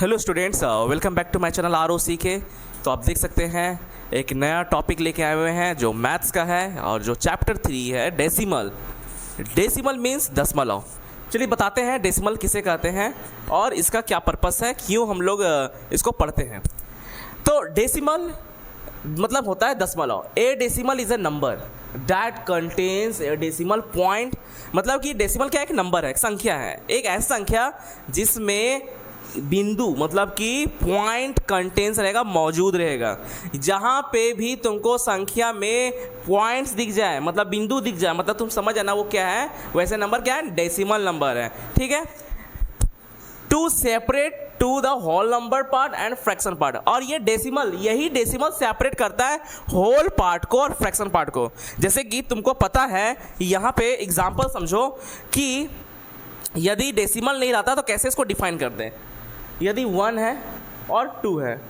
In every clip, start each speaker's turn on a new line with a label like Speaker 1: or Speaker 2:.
Speaker 1: Hello students, welcome back to my channel ROCK। तो आप देख सकते हैं एक नया टॉपिक लेके आए हुए हैं जो मैथ्स का है और जो चैप्टर 3 है डेसिमल। डेसिमल मीन्स दशमलव। चलिए बताते हैं डेसिमल किसे कहते हैं और इसका क्या पर्पस है, क्यों हम लोग इसको पढ़ते हैं। तो डेसिमल मतलब होता है दशमलव। ए decimal is a number that contains A decimal point. मतलब कि डेसिमल क्या, एक नंबर है, एक संख्या है, एक ऐसी संख्या जिसमें बिंदु मतलब कि पॉइंट कंटेंस रहेगा, मौजूद रहेगा। जहाँ पे भी तुमको संख्या में पॉइंट्स दिख जाए, मतलब बिंदु दिख जाए, मतलब तुम समझ आना वो क्या है, वैसे नंबर क्या है, डेसिमल नंबर है। ठीक है। To separate to the whole number part and fraction part. और ये डेसिमल, यही डेसिमल सेपरेट करता है होल पार्ट को और फ्रैक्शन पार्ट को। जैसे कि तुमको पता है, यहाँ पे एग्जाम्पल समझो कि यदि डेसिमल नहीं रहता तो कैसे इसको डिफाइन करते हैं। यदि 1 है और 2 है,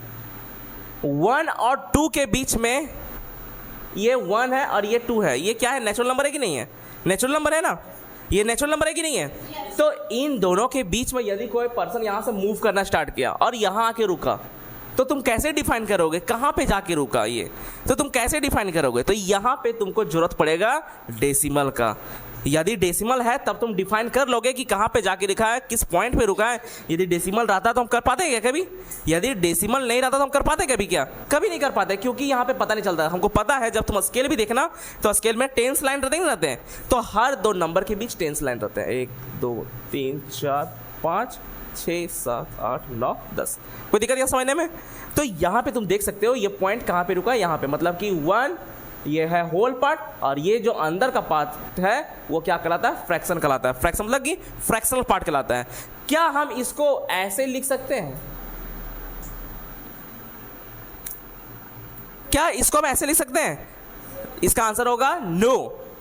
Speaker 1: 1 और 2 के बीच में ये 1 है और ये 2 है, ये क्या है, नेचुरल नंबर है कि नहीं है? नेचुरल नंबर है ना, ये नेचुरल नंबर है कि नहीं है? तो इन दोनों के बीच में यदि कोई पर्सन यहाँ से मूव करना स्टार्ट किया और यहाँ आके रुका, तो तुम कैसे डिफाइन करोगे कहाँ पे जाके रुका ये, तो तुम कैसे डिफाइन करोगे? तो यहाँ पे तुमको जरूरत पड़ेगा डेसिमल का। यदि डेसिमल है तब तुम डिफाइन कर लोगे कि कहाँ पे जाके लिखा है, किस पॉइंट पे रुका है। यदि डेसिमल रहता तो हम कर पाते क्या कभी? यदि डेसिमल नहीं रहता तो हम कर पाते कभी? क्या कभी नहीं कर पाते, क्योंकि यहाँ पे पता नहीं चलता। हमको पता है जब तुम स्केल भी देखना तो स्केल में टेंस लाइन रहते हैं, तो हर दो नंबर के बीच टेंस लाइन रहते हैं, 1 2 3 4 5 6 7 8 9 10। कोई दिक्कत यहाँ समझने में? तो यहाँ पे तुम देख सकते हो ये पॉइंट कहाँ पे रुका है, यहाँ पे, मतलब कि 1 ये है होल पार्ट और ये जो अंदर का पार्ट है वो क्या कहलाता है, फ्रैक्शन कहलाता है। फ्रैक्शन मतलब कि फ्रैक्शनल पार्ट कहलाता है। क्या हम इसको ऐसे लिख सकते हैं? क्या इसको हम ऐसे लिख सकते हैं? इसका आंसर होगा नो।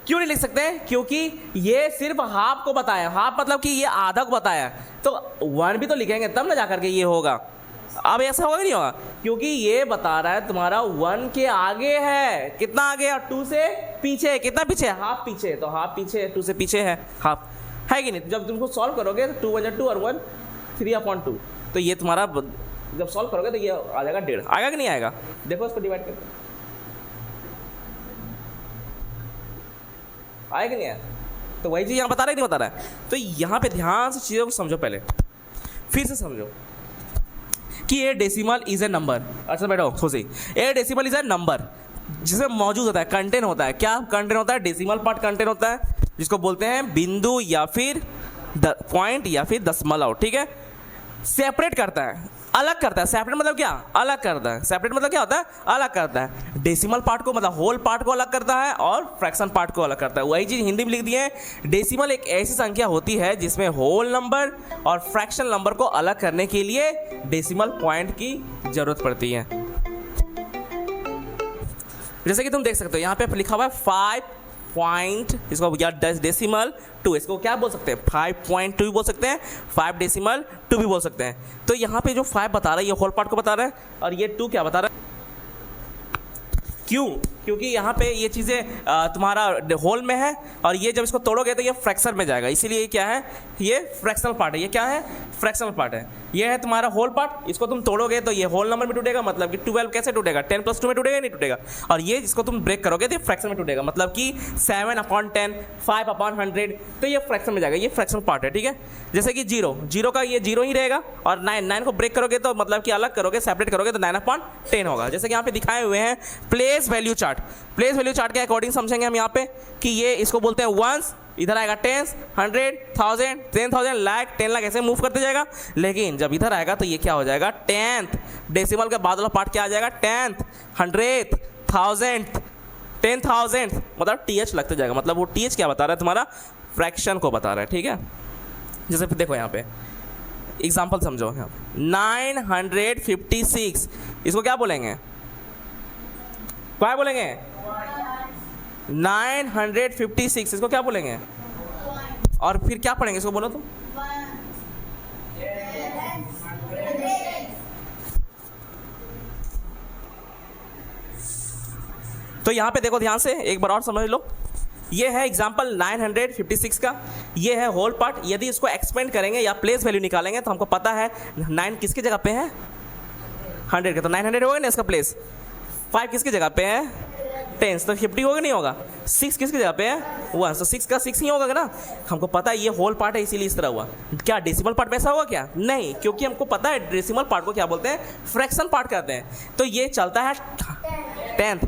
Speaker 1: क्यों नहीं लिख सकते हैं? क्योंकि ये सिर्फ हाफ को बताया, हाफ मतलब कि ये आधा को बताया, तो 1 भी तो लिखेंगे तब ना जाकर के ये होगा। अब ऐसा होगा नहीं होगा, क्योंकि ये बता रहा है तुम्हारा 1 के आगे है, कितना आगे, और 2 से पीछे, कितना पीछे, हाफ पीछे, तो हाफ पीछे 2 से पीछे है, हाफ है कि नहीं? जब तुमको सॉल्व करोगे तो 2 1 2 और 1 3/2, तो ये तुम्हारा जब सॉल्व करोगे तो ये आ जाएगा 1.5। आएगा कि नहीं आएगा? देखो इसको डिवाइड करके, आएगा कि नहीं आया? तो वही चीज़ यहाँ बता रहा है, नहीं बता रहा है? तो यहाँ पे ध्यान से चीज़ों को समझो, पहले फिर से समझो कि a decimal is a number. अच्छा बैठो सोची, a decimal is a number जिसमें मौजूद होता है, कंटेंट होता है। क्या कंटेंट होता है? डेसिमल पार्ट कंटेंट होता है, जिसको बोलते हैं बिंदु या फिर पॉइंट या फिर दशमलव। ठीक है। सेपरेट करता है, अलग करता है। सेपरेट मतलब क्या? अलग करता है। सेपरेट मतलब क्या होता है? अलग करता है। डेसिमल पार्ट को मतलब होल पार्ट को अलग करता है और फ्रैक्शन पार्ट को अलग करता है। वही चीज़ हिंदी में लिख दी है। डेसिमल एक ऐसी संख्या होती है जिसमें होल नंबर और फ्रैक्शन नंबर को अलग करने के लिए डेसिमल पॉइंट की जरूरत पड़ती है। जैसे कि तुम देख सकते हो यहाँ पे लिखा हुआ है 5 पॉइंट, इसको या डेसिमल 2, इसको क्या बोल सकते हैं? 5.2 भी बोल सकते हैं, 5 डेसिमल 2 भी बोल सकते हैं। तो यहाँ पे जो 5 बता रहा है ये होल पार्ट को बता रहा है, और ये 2 क्या बता रहा है? क्यों? क्योंकि यहाँ पे ये चीज़ें तुम्हारा होल में है और ये जब इसको तोड़ोगे तो ये फ्रैक्शन में जाएगा, इसीलिए क्या है, ये फ्रैक्शनल पार्ट है। ये क्या है? फ्रैक्शनल पार्ट है। ये है तुम्हारा होल पार्ट, इसको तुम तोड़ोगे तो ये होल नंबर में टूटेगा, मतलब कि 12 कैसे टूटेगा? 10 + 2 में टूटेगा, नहीं टूटेगा। और ये जिसको तुम ब्रेक करोगे तो ये फ्रैक्शन में टूटेगा, मतलब कि 7/10 5/100, तो ये फ्रैक्शन में जाएगा, ये फ्रैक्शनल पार्ट है। ठीक है। जैसे कि 0 का ये 0 ही रहेगा, और 9 को ब्रेक करोगे तो मतलब कि अलग करोगे, सेपरेट करोगे तो 9/10 होगा। जैसे कि यहाँ पे दिखाए हुए हैं place value chart. Place value chart के अकॉर्डिंग समझेंगे हम यहाँ पे कि ये इसको बोलते हैं वंस, इधर आएगा टेंस, 100 1000 10,000 लाख 10 लाख ऐसे मूव करते जाएगा। लेकिन जब इधर आएगा तो ये क्या हो जाएगा? 10th डेसिमल के बाद वाला पार्ट क्या आ जाएगा? 10th 100th 1000th 10,000, मतलब TH लगते जाएगा। मतलब वो TH क्या बता रहा है? तुम्हारा फ्रैक्शन को बता रहा है। ठीक है। जैसे देखो यहाँ पे एग्जाम्पल समझो, 956, इसको क्या बोलेंगे? क्या बोलेंगे? 956, इसको क्या बोलेंगे? और फिर क्या पढ़ेंगे इसको, बोलो तुम? तो यहां पे देखो ध्यान से, एक बार और समझ लो। ये है एग्जाम्पल 956 का, ये है होल पार्ट। यदि इसको एक्सपेंड करेंगे या प्लेस वैल्यू निकालेंगे तो हमको पता है 9 किसकी जगह पे है, 100 का, तो 900 होगा ना इसका प्लेस। 5 किसकी जगह पे है, 10, तो 50 होगा नहीं होगा। 6 किसकी जगह पे है, 1, तो 6 का 6 ही होगा ना। हमको पता है ये होल पार्ट है इसीलिए इस तरह हुआ। क्या डेसिमल पार्ट वैसा होगा क्या, नहीं, क्योंकि हमको पता है डेसिमल पार्ट को क्या बोलते हैं, फ्रैक्शन पार्ट कहते हैं। तो ये चलता है 10th,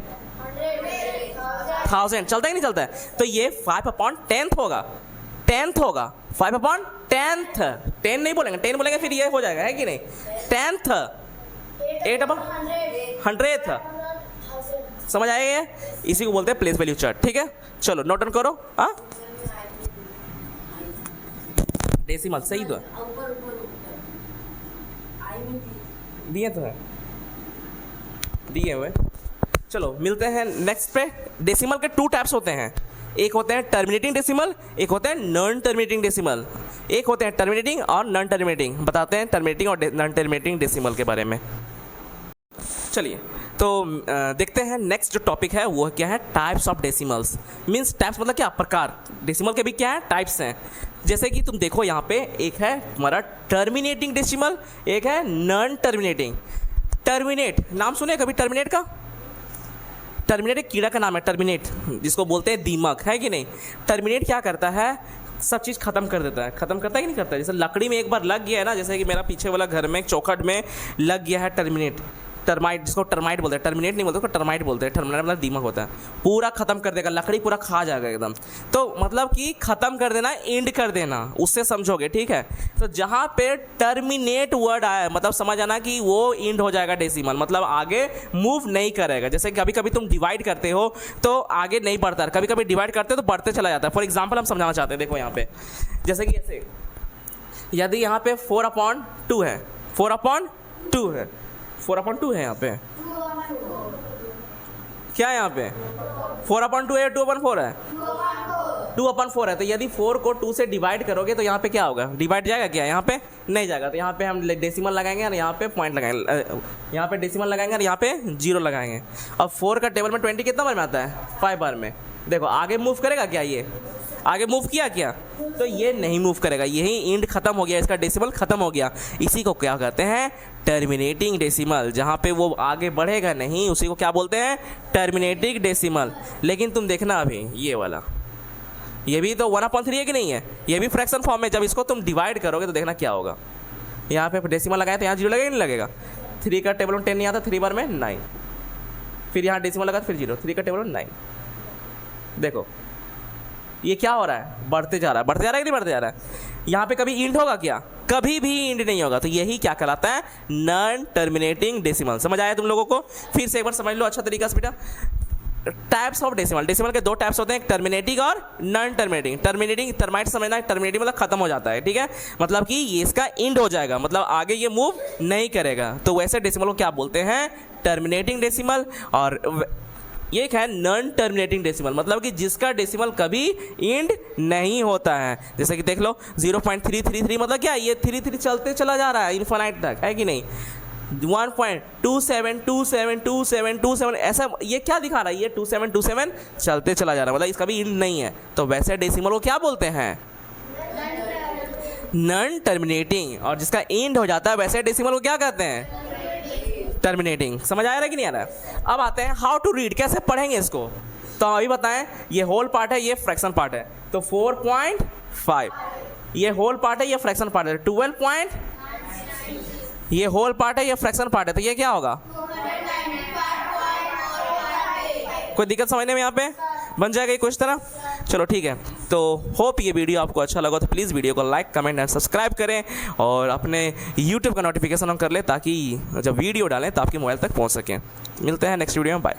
Speaker 1: 1000 चलता ही नहीं चलता है, तो ये 5/10th होगा, 10th होगा, 5/10th। 10 नहीं बोलेंगे, 10 बोलेंगे फिर ये हो जाएगा, है कि नहीं, 10th, 8/100th। समझ आएगा, इसी को बोलते हैं प्लेस वैल्यू चार्ट। ठीक है, चलो नोट डाउन करो। हाँ, डेसिमल सही तो दिए तो है, दिए हुए। चलो मिलते हैं नेक्स्ट पे। डेसिमल के 2 टाइप्स होते हैं, एक होते हैं टर्मिनेटिंग डेसिमल, एक होते हैं नॉन टर्मिनेटिंग डेसिमल। एक होते हैं टर्मिनेटिंग और नॉन टर्मिनेटिंग। बताते हैं टर्मिनेटिंग और नॉन टर्मिनेटिंग डेसिमल के बारे में। चलिए तो देखते हैं नेक्स्ट जो टॉपिक है वो क्या है, types of decimals. Means types मतलब क्या, प्रकार। डेसिमल के भी क्या है, टाइप्स हैं। जैसे कि तुम देखो यहाँ पे एक है हमारा टर्मिनेटिंग डेसिमल, एक है नॉन टर्मिनेटिंग। टर्मिनेट नाम सुने कभी टर्मिनेट का? टर्मिनेट एक कीड़ा का नाम है, टर्मिनेट, जिसको बोलते हैं दीमक, है कि नहीं। टर्मिनेट क्या करता है, सब चीज़ खत्म कर देता है। खत्म करता है कि नहीं करता है? जैसे लकड़ी में एक बार लग गया है ना, जैसे कि मेरा पीछे वाला घर में चौखट में लग गया है टर्मिनेट, टर्माइट, जिसको टर्माइट बोलते हैं, टर्मिनेट नहीं बोलते, उसको टर्माइट बोलते हैं। टर्मिनेट मतलब दीमक होता है, पूरा खत्म कर देगा, लकड़ी पूरा खा जाएगा एकदम। तो मतलब कि खत्म कर देना, एंड कर देना, उससे समझोगे, ठीक है। तो जहाँ पे टर्मिनेट वर्ड आया मतलब समझ आना कि वो एंड हो जाएगा डेसिमल, मतलब आगे मूव नहीं करेगा। जैसे कभी कभी तुम डिवाइड करते हो तो आगे नहीं बढ़ता, कभी कभी डिवाइड करते हो तो बढ़ते चला जाता है। फॉर एग्जाम्पल हम समझाना चाहते हैं, देखो यहाँ पे जैसे कि ऐसे, यदि यहाँ पे 4/2 है, 4/2 है, 4/2 है यहाँ पे, क्या है यहाँ पे 4/2 है, 2/4 है, 2/4 है। तो यदि 4 को 2 से डिवाइड करोगे तो यहाँ पे क्या होगा, डिवाइड जाएगा क्या, यहाँ पे नहीं जाएगा। तो यहाँ पे हम डेसिमल लगाएंगे और यहाँ पे पॉइंट लगाएंगे, यहाँ पे डेसिमल लगाएंगे और यहाँ पे 0 लगाएंगे। अब 4 का टेबल में 20 कितना बार में आता है, 5 बार में। देखो आगे मूव करेगा क्या, ये आगे मूव किया क्या, तो ये नहीं मूव करेगा, यही एंड खत्म हो गया, इसका डेसिमल खत्म हो गया। इसी को क्या कहते हैं, टर्मिनेटिंग डेसिमल। जहाँ पे वो आगे बढ़ेगा नहीं, उसी को क्या बोलते हैं, टर्मिनेटिंग डेसिमल। लेकिन तुम देखना अभी ये वाला, ये भी तो 1/3 है कि नहीं है, ये भी फ्रैक्शन फॉर्म में। जब इसको तुम डिवाइड करोगे तो देखना क्या होगा, यहाँ पे डेसिमल लगाए तो यहाँ 0 लगेगा, नहीं लगेगा। 3 का टेबल में 10 नहीं आता, 3 बार में 9, फिर यहाँ डेसिमल लगा फिर 0, 3 का टेबल में 9। देखो ये क्या हो रहा है, बढ़ते जा रहा है, बढ़ते जा रहा है कि नहीं बढ़ते जा रहा है। यहाँ पे कभी इंड होगा क्या, कभी भी इंड नहीं होगा। तो यही क्या कहलाता है, नॉन टर्मिनेटिंग डेसिमल। समझ आया तुम लोगों को? फिर से एक बार समझ लो अच्छा तरीका से बेटा। टाइप्स ऑफ डेसिमल, डेसिमल के 2 टाइप्स होते हैं, टर्मिनेटिंग और नॉन टर्मिनेटिंग। टर्मिनेटिंग टर्माइट समझना है, टर्मिनेटिंग मतलब खत्म हो जाता है, ठीक है, मतलब कि ये इसका एंड हो जाएगा, मतलब आगे ये मूव नहीं करेगा। तो वैसे डेसिमल को क्या बोलते हैं, टर्मिनेटिंग डेसिमल। और ये है नॉन टर्मिनेटिंग डेसिमल, मतलब कि जिसका डेसिमल कभी एंड नहीं होता है। जैसे कि देख लो 0.333 मतलब क्या, ये 3 चलते चला जा रहा है इनफाइनाइट तक, है कि नहीं। 1.27272727 ऐसा ये क्या दिखा रहा है, ये 2727 चलते चला जा रहा है, मतलब इसका भी एंड नहीं है। तो वैसे डेसिमल को क्या बोलते हैं, नॉन टर्मिनेटिंग। और जिसका एंड हो जाता है वैसे डेसिमल को क्या कहते हैं, टर्मिनेटिंग। समझ आ रहा है कि नहीं आ रहा है? अब आते हैं हाउ टू रीड, कैसे पढ़ेंगे इसको। तो अभी बताएं, ये होल पार्ट है, ये फ्रैक्शन पार्ट है, तो 4.5 ये होल पार्ट है, ये फ्रैक्शन पार्ट है, 12 ये होल पार्ट है, ये फ्रैक्शन पार्ट है, तो ये क्या होगा, कोई दिक्कत समझने में यहाँ पे बन जाएगा कुछ तरह। चलो ठीक है, तो होप ये वीडियो आपको अच्छा लगा, तो प्लीज़ वीडियो को लाइक कमेंट एंड सब्सक्राइब करें और अपने यूट्यूब का नोटिफिकेशन ऑन कर लें ताकि जब वीडियो डालें तो आपके मोबाइल तक पहुंच सकें। मिलते हैं नेक्स्ट वीडियो में, बाय।